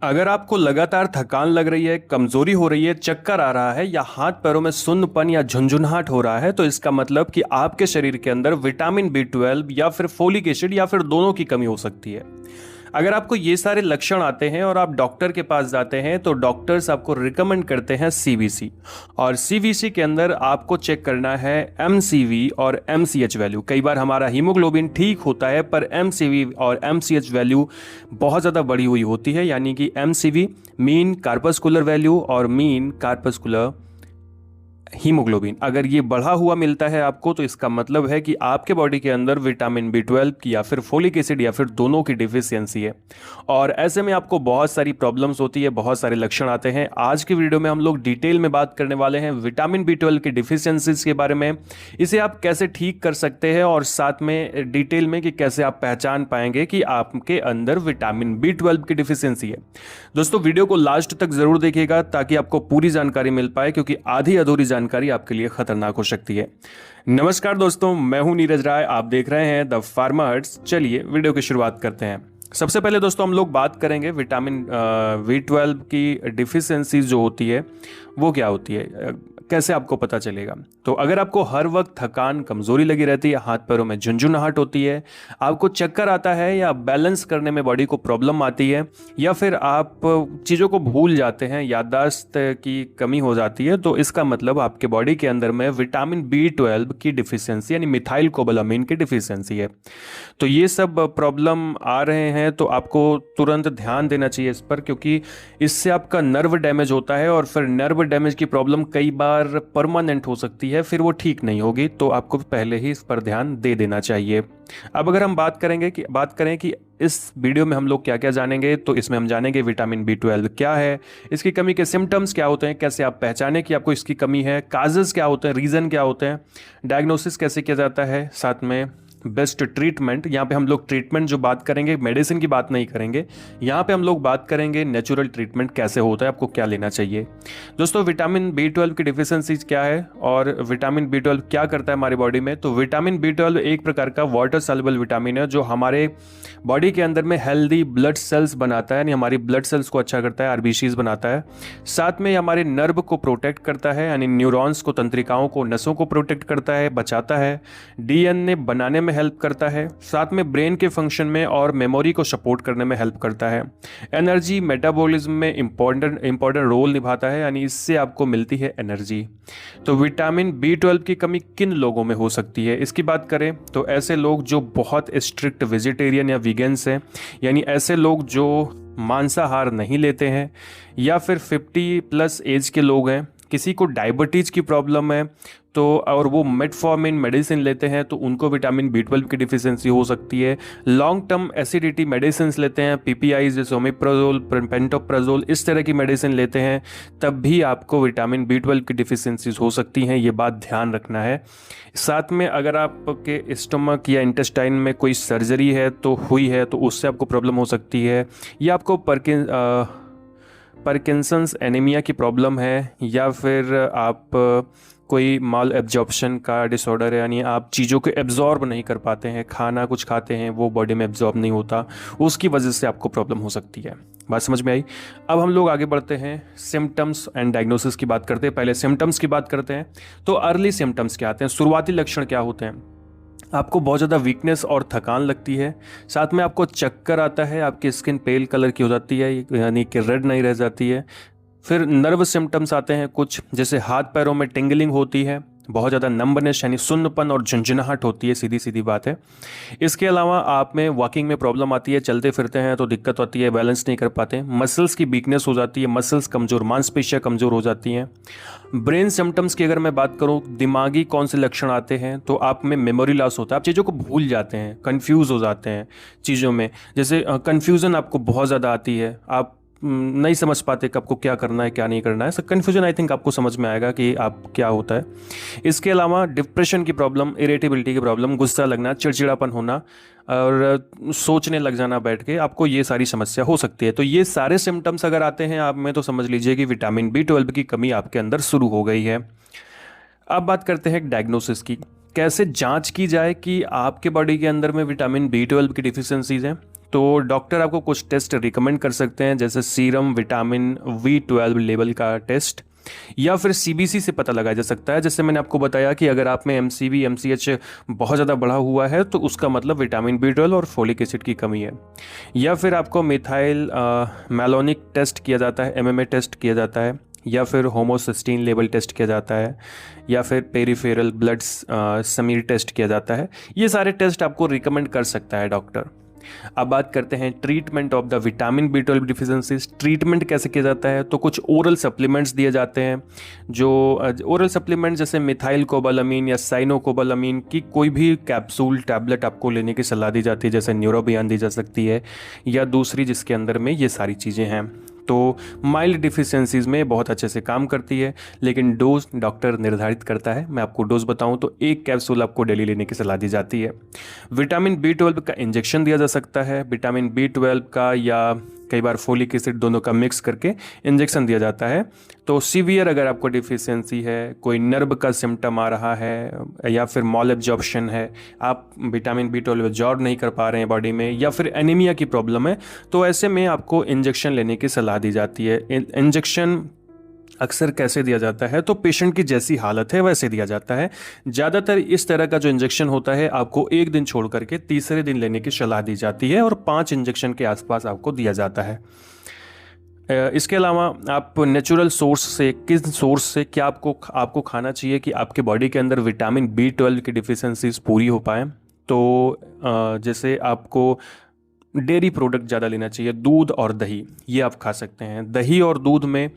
अगर आपको लगातार थकान लग रही है, कमजोरी हो रही है, चक्कर आ रहा है या हाथ पैरों में सुन्नपन या झुंझुनाहट हो रहा है तो इसका मतलब कि आपके शरीर के अंदर विटामिन B12 या फिर फोलिक एसिड या फिर दोनों की कमी हो सकती है। अगर आपको ये सारे लक्षण आते हैं और आप डॉक्टर के पास जाते हैं तो डॉक्टर्स आपको रिकमेंड करते हैं सीवीसी। और सीवीसी के अंदर आपको चेक करना है एमसीवी और एमसीएच वैल्यू। कई बार हमारा हीमोग्लोबिन ठीक होता है पर एमसीवी और एमसीएच वैल्यू बहुत ज़्यादा बढ़ी हुई होती है, यानी कि एमसीवी मीन कार्पस्कुलर वैल्यू और मीन कार्पस्कुलर हीमोग्लोबिन अगर ये बढ़ा हुआ मिलता है आपको तो इसका मतलब है कि आपके बॉडी के अंदर विटामिन B12 की या फिर फोलिक एसिड या फिर दोनों की डिफिशियंसी है। और ऐसे में आपको बहुत सारी प्रॉब्लम्स होती है, बहुत सारे लक्षण आते हैं। आज की वीडियो में हम लोग डिटेल में बात करने वाले हैं विटामिन B12 की डिफिशियंसीज के बारे में, इसे आप कैसे ठीक कर सकते हैं और साथ में डिटेल में कि कैसे आप पहचान पाएंगे कि आपके अंदर विटामिन B12 की डिफिशियंसी है। दोस्तों वीडियो को लास्ट तक जरूर देखिएगा ताकि आपको पूरी जानकारी मिल पाए, क्योंकि आधी अधूरी जानकारी आपके लिए खतरनाक हो सकती है। नमस्कार दोस्तों, मैं हूं नीरज राय, आप देख रहे हैं द फार्मर्स। चलिए वीडियो की शुरुआत करते हैं। सबसे पहले दोस्तों हम लोग बात करेंगे विटामिन B12 की डिफिशियंसी जो होती है वो क्या होती है, कैसे आपको पता चलेगा। तो अगर आपको हर वक्त थकान, कमजोरी लगी रहती है, हाथ पैरों में झुंझुनाहट होती है, आपको चक्कर आता है या बैलेंस करने में बॉडी को प्रॉब्लम आती है, या फिर आप चीज़ों को भूल जाते हैं, याददाश्त की कमी हो जाती है, तो इसका मतलब आपके बॉडी के अंदर में विटामिन B12 की डिफिशियंसी यानी मिथाइल कोबालामिन की डिफिशियंसी है। तो ये सब प्रॉब्लम आ रहे हैं तो आपको तुरंत ध्यान देना चाहिए इस पर, क्योंकि इससे आपका नर्व डैमेज होता है और फिर नर्व डैमेज की प्रॉब्लम कई बार परमानेंट हो सकती है, फिर वो ठीक नहीं होगी। तो आपको पहले ही इस पर ध्यान दे देना चाहिए। अब अगर हम बात करें कि इस वीडियो में हम लोग क्या क्या जानेंगे, तो इसमें हम जानेंगे विटामिन B12 क्या है, इसकी कमी के सिम्टम्स क्या होते हैं, कैसे आप पहचाने कि आपको इसकी कमी है, काजेस क्या होते हैं, रीज़न क्या होते हैं, डायग्नोसिस कैसे किया जाता है, साथ में बेस्ट ट्रीटमेंट। यहाँ पे हम लोग ट्रीटमेंट जो बात करेंगे, मेडिसिन की बात नहीं करेंगे, यहाँ पे हम लोग बात करेंगे नेचुरल ट्रीटमेंट कैसे होता है, आपको क्या लेना चाहिए। दोस्तों विटामिन B12 की डिफिशियंसी क्या है और विटामिन B12 क्या करता है हमारी बॉडी में। तो विटामिन B12 एक प्रकार का वाटर सॉल्युबल विटामिन है जो हमारे बॉडी के अंदर में हेल्दी ब्लड सेल्स बनाता है, यानी हमारी ब्लड सेल्स को अच्छा करता है, आरबीसीज बनाता है। साथ में हमारे नर्व को प्रोटेक्ट करता है, यानी न्यूरॉन्स को, तंत्रिकाओं को, नसों को प्रोटेक्ट करता है, बचाता है, डीएनए बनाने में हेल्प करता है, साथ में ब्रेन के फंक्शन में और मेमोरी को सपोर्ट करने में हेल्प करता है, एनर्जी मेटाबॉलिज्म में इंपॉर्टेंट रोल निभाता है, यानी इससे आपको मिलती है एनर्जी। तो विटामिन B12 की कमी किन लोगों में हो सकती है, इसकी बात करें तो ऐसे लोग जो बहुत स्ट्रिक्ट वेजिटेरियन या वीगन्स हैं, यानी ऐसे लोग जो मांसाहार नहीं लेते हैं, या फिर 50+ एज के लोग हैं, किसी को डायबिटीज़ की प्रॉब्लम है तो और वो मेटफॉर्मिन मेडिसिन लेते हैं तो उनको विटामिन B12 की डिफिशियंसी हो सकती है। लॉन्ग टर्म एसिडिटी मेडिसिन लेते हैं, पीपीआई जैसे ओमेप्राजोल, पेंटोप्राजोल, इस तरह की मेडिसिन लेते हैं, तब भी आपको विटामिन B12 की डिफिशियंसीज हो सकती हैं, ये बात ध्यान रखना है। साथ में अगर आपके स्टमक या इंटेस्टाइन में कोई सर्जरी है तो हुई है तो उससे आपको प्रॉब्लम हो सकती है, या आपको पार्किंसंस एनीमिया की प्रॉब्लम है, या फिर आप कोई माल एब्जॉर्प्शन का डिसऑर्डर है, यानी आप चीज़ों को एब्जॉर्ब नहीं कर पाते हैं, खाना कुछ खाते हैं वो बॉडी में एब्जॉर्ब नहीं होता, उसकी वजह से आपको प्रॉब्लम हो सकती है। बात समझ में आई। अब हम लोग आगे बढ़ते हैं, सिम्टम्स एंड डायग्नोसिस की बात करते हैं। पहले सिम्टम्स की बात करते हैं। तो अर्ली सिम्टम्स क्या आते हैं, शुरुआती लक्षण क्या होते हैं। आपको बहुत ज़्यादा वीकनेस और थकान लगती है, साथ में आपको चक्कर आता है, आपकी स्किन पेल कलर की हो जाती है, यानी कि रेड नहीं रह जाती है। फिर नर्व सिम्टम्स आते हैं कुछ, जैसे हाथ पैरों में टिंगलिंग होती है, बहुत ज़्यादा नंबनेस यानी सुन्नपन और झुंझुनाहट होती है, सीधी सीधी बात है। इसके अलावा आप में वॉकिंग में प्रॉब्लम आती है, चलते फिरते हैं तो दिक्कत होती है, बैलेंस नहीं कर पाते। मसल्स की वीकनेस हो जाती है, मसल्स कमज़ोर, मांसपेशियाँ कमज़ोर हो जाती हैं। ब्रेन सिम्टम्स की अगर मैं बात करूँ, दिमागी कौन से लक्षण आते हैं, तो आप में मेमोरी लॉस होता है, आप चीज़ों को भूल जाते हैं, कन्फ्यूज़ हो जाते हैं चीज़ों में, जैसे कन्फ्यूज़न आपको बहुत ज़्यादा आती है, आप नहीं समझ पाते कि आपको क्या करना है क्या नहीं करना है। कन्फ्यूजन आई थिंक आपको समझ में आएगा कि आप क्या होता है। इसके अलावा डिप्रेशन की प्रॉब्लम, इरिटेबिलिटी की प्रॉब्लम, गुस्सा लगना, चिड़चिड़ापन होना और सोचने लग जाना बैठ के, आपको ये सारी समस्या हो सकती है। तो ये सारे सिम्टम्स अगर आते हैं आप में तो समझ लीजिए कि विटामिन B12 की कमी आपके अंदर शुरू हो गई है। अब बात करते हैं डायग्नोसिस की, कैसे जांच की जाए कि आपके बॉडी के अंदर में विटामिन B12 की डिफिशियंसीज हैं। तो डॉक्टर आपको कुछ टेस्ट रिकमेंड कर सकते हैं, जैसे सीरम विटामिन V12 लेवल का टेस्ट, या फिर सीबीसी से पता लगाया जा सकता है। जैसे मैंने आपको बताया कि अगर आप में एमसीवी एमसीएच बहुत ज़्यादा बढ़ा हुआ है तो उसका मतलब विटामिन B12 और फोलिक एसिड की कमी है। या फिर आपको मिथाइल मैलोनिक टेस्ट किया जाता है, MMA टेस्ट किया जाता है, या फिर होमोसिस्टीन लेवल टेस्ट किया जाता है, या फिर पेरिफेरल ब्लड समीर टेस्ट किया जाता है। ये सारे टेस्ट आपको रिकमेंड कर सकता है डॉक्टर। अब बात करते हैं treatment of the vitamin B12 deficiencies. Treatment कैसे किया जाता है, तो कुछ ओरल सप्लीमेंट्स दिए जाते हैं। जो ओरल सप्लीमेंट जैसे मिथाइल कोबालामीन या साइनोकोबालामीन की कोई भी कैप्सूल टैबलेट आपको लेने की सलाह दी जाती है, जैसे न्यूरोबियान दी जा सकती है, या दूसरी जिसके अंदर में ये सारी चीज़ें हैं। तो माइल्ड डिफिशियंसीज में बहुत अच्छे से काम करती है, लेकिन डोज डॉक्टर निर्धारित करता है। मैं आपको डोज बताऊं तो 1 कैप्सूल आपको डेली लेने की सलाह दी जाती है। विटामिन B12 का इंजेक्शन दिया जा सकता है, विटामिन B12 का या कई बार फोलिक एसिड दोनों का मिक्स करके इंजेक्शन दिया जाता है। तो सीवियर अगर आपको डिफिशियंसी है, कोई नर्व का सिम्टम आ रहा है, या फिर मॉल एब्जॉर्प्शन है, आप विटामिन B12 एब्जॉर्ब नहीं कर पा रहे हैं बॉडी में, या फिर एनीमिया की प्रॉब्लम है, तो ऐसे में आपको इंजेक्शन लेने की सलाह दी जाती है। इंजेक्शन अक्सर कैसे दिया जाता है, तो पेशेंट की जैसी हालत है वैसे दिया जाता है। ज़्यादातर इस तरह का जो इंजेक्शन होता है आपको 1 दिन छोड़ करके तीसरे दिन लेने की सलाह दी जाती है, और 5 इंजेक्शन के आसपास आपको दिया जाता है। इसके अलावा आप नेचुरल सोर्स से, किस सोर्स से क्या आपको खाना चाहिए कि आपके बॉडी के अंदर विटामिन B12 की डिफिशेंसीज पूरी हो पाए। तो जैसे आपको डेयरी प्रोडक्ट ज़्यादा लेना चाहिए, दूध और दही, ये आप खा सकते हैं। दही और दूध में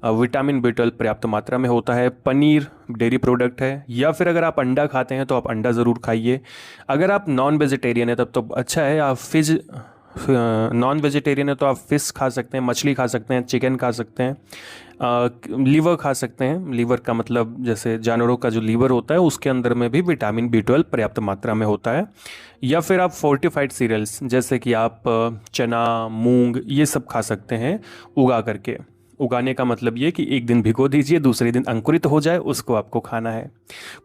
विटामिन B12 पर्याप्त मात्रा में होता है। पनीर डेयरी प्रोडक्ट है, या फिर अगर आप अंडा खाते हैं तो आप अंडा ज़रूर खाइए। अगर आप नॉन वेजिटेरियन है तब तो अच्छा है, आप नॉन वेजिटेरियन है तो आप फिश खा सकते हैं, मछली खा सकते हैं, चिकन खा सकते हैं, लीवर खा सकते हैं। लीवर का मतलब जैसे जानवरों का जो लीवर होता है उसके अंदर में भी विटामिन B12 पर्याप्त मात्रा में होता है। या फिर आप फोर्टिफाइड सीरियल्स जैसे कि आप चना, मूंग, ये सब खा सकते हैं उगा करके। उगाने का मतलब ये कि एक दिन भिगो दीजिए, दूसरे दिन अंकुरित हो जाए, उसको आपको खाना है।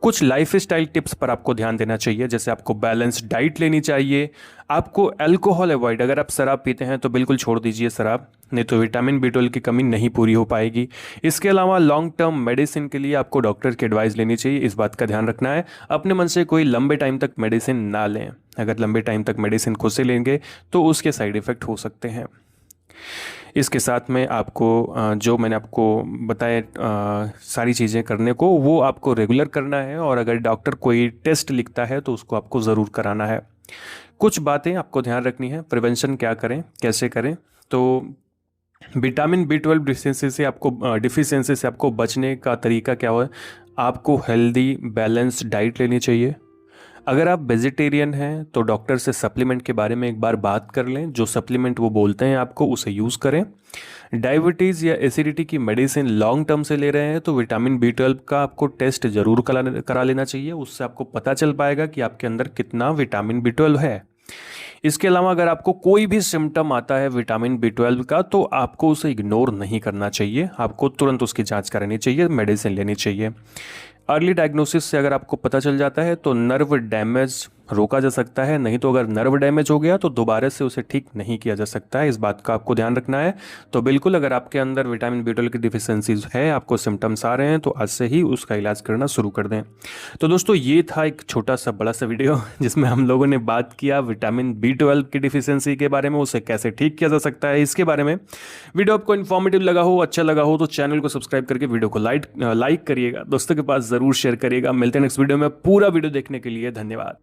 कुछ लाइफस्टाइल टिप्स पर आपको ध्यान देना चाहिए, जैसे आपको बैलेंस डाइट लेनी चाहिए। आपको अल्कोहल अवॉइड, अगर आप शराब पीते हैं तो बिल्कुल छोड़ दीजिए शराब, नहीं तो विटामिन B12 की कमी नहीं पूरी हो पाएगी। इसके अलावा लॉन्ग टर्म मेडिसिन के लिए आपको डॉक्टर की एडवाइस लेनी चाहिए, इस बात का ध्यान रखना है। अपने मन से कोई लंबे टाइम तक मेडिसिन ना लें। अगर लंबे टाइम तक मेडिसिन खुद से लेंगे तो उसके साइड इफ़ेक्ट हो सकते हैं। इसके साथ में आपको जो मैंने आपको बताया सारी चीज़ें करने को, वो आपको रेगुलर करना है, और अगर डॉक्टर कोई टेस्ट लिखता है तो उसको आपको ज़रूर कराना है। कुछ बातें आपको ध्यान रखनी है, प्रिवेंशन क्या करें, कैसे करें। तो विटामिन B12 डिफिशियंसी से आपको बचने का तरीका क्या हो, आपको हेल्दी बैलेंस डाइट लेनी चाहिए। अगर आप वेजिटेरियन हैं तो डॉक्टर से सप्लीमेंट के बारे में एक बार बात कर लें, जो सप्लीमेंट वो बोलते हैं आपको उसे यूज़ करें। डायबिटीज़ या एसिडिटी की मेडिसिन लॉन्ग टर्म से ले रहे हैं तो विटामिन B12 का आपको टेस्ट ज़रूर करा लेना चाहिए, उससे आपको पता चल पाएगा कि आपके अंदर कितना विटामिन B12 है। इसके अलावा अगर आपको कोई भी सिम्टम आता है विटामिन B12 का तो आपको उसे इग्नोर नहीं करना चाहिए, आपको तुरंत उसकी जांच करानी चाहिए, मेडिसिन लेनी चाहिए। अर्ली डायग्नोसिस से अगर आपको पता चल जाता है तो नर्व डैमेज रोका जा सकता है, नहीं तो अगर नर्व डैमेज हो गया तो दोबारा से उसे ठीक नहीं किया जा सकता है, इस बात का आपको ध्यान रखना है। तो बिल्कुल अगर आपके अंदर विटामिन B12 की डिफिशियंसीज है, आपको सिम्टम्स आ रहे हैं, तो आज से ही उसका इलाज करना शुरू कर दें। तो दोस्तों ये था एक छोटा सा बड़ा सा वीडियो जिसमें हम लोगों ने बात किया विटामिन B12 की डिफिशियंसी के बारे में, उसे कैसे ठीक किया जा सकता है, इसके बारे में। वीडियो आपको इन्फॉर्मेटिव लगा हो, अच्छा लगा हो तो चैनल को सब्सक्राइब करके वीडियो को लाइक करिएगा, दोस्तों के पास ज़रूर शेयर करिएगा। मिलते हैं नेक्स्ट वीडियो में। पूरा वीडियो देखने के लिए धन्यवाद।